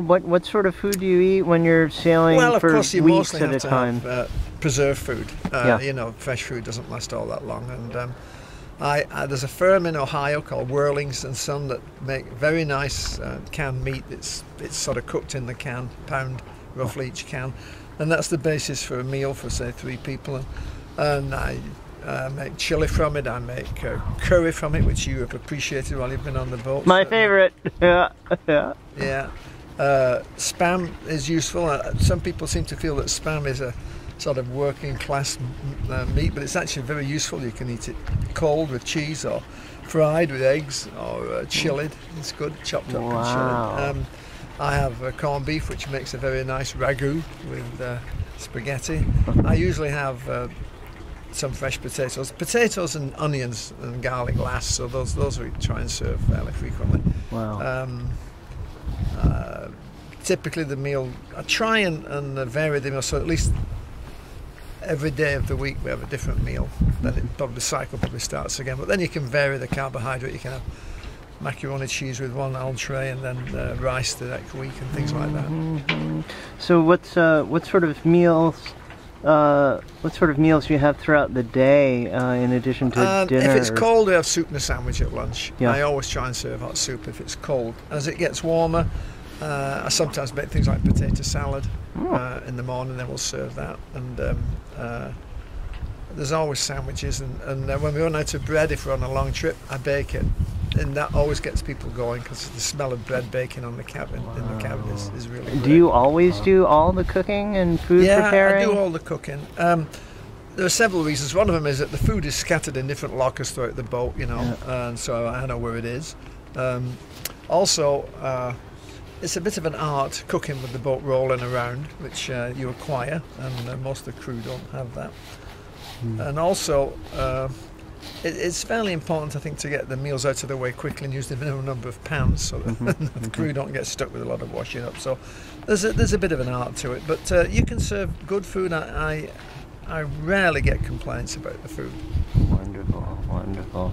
What sort of food do you eat when you're sailing Well, of for course, you weeks mostly at a have to time? have preserved food. Yeah. You know, fresh food doesn't last all that long. And there's a firm in Ohio called Whirlings and Son that make very nice canned meat. It's sort of cooked in the can, pound roughly each can, and that's the basis for a meal for say 3 people. And I make chili from it. I make curry from it, which you have appreciated while you've been on the boat. My favorite. Yeah, yeah. Yeah. Spam is useful. Some people seem to feel that spam is a sort of working class meat, but it's actually very useful. You can eat it cold with cheese or fried with eggs or chilled. It's good, chopped up and chilled. I have corned beef, which makes a very nice ragu with spaghetti. I usually have some fresh potatoes and onions and garlic last, so those we try and serve fairly frequently. Wow. Typically the meal, I try and vary the meal, so at least every day of the week we have a different meal. Then the cycle probably starts again, but then you can vary the carbohydrate. You can have macaroni cheese with one entree and then rice the next week and things like that. Mm-hmm. So what sort of meals do you have throughout the day in addition to dinner? If it's cold, we have soup and a sandwich at lunch. Yeah. I always try and serve hot soup if it's cold. As it gets warmer, I sometimes make things like potato salad in the morning, then we'll serve that. And there's always sandwiches, and when we run out of bread, if we're on a long trip, I bake it. And that always gets people going because the smell of bread baking on the cabin in the cabin is really great. Do you always do all the cooking and food preparing? Yeah, I do all the cooking. There are several reasons. One of them is that the food is scattered in different lockers throughout the boat, you know, and so I know where it is. Also, it's a bit of an art cooking with the boat rolling around, which you acquire, and most of the crew don't have that. And also, it's fairly important, I think, to get the meals out of the way quickly and use the minimum number of pans so that the crew don't get stuck with a lot of washing up. So there's a bit of an art to it, but you can serve good food. I rarely get complaints about the food. Wonderful, wonderful.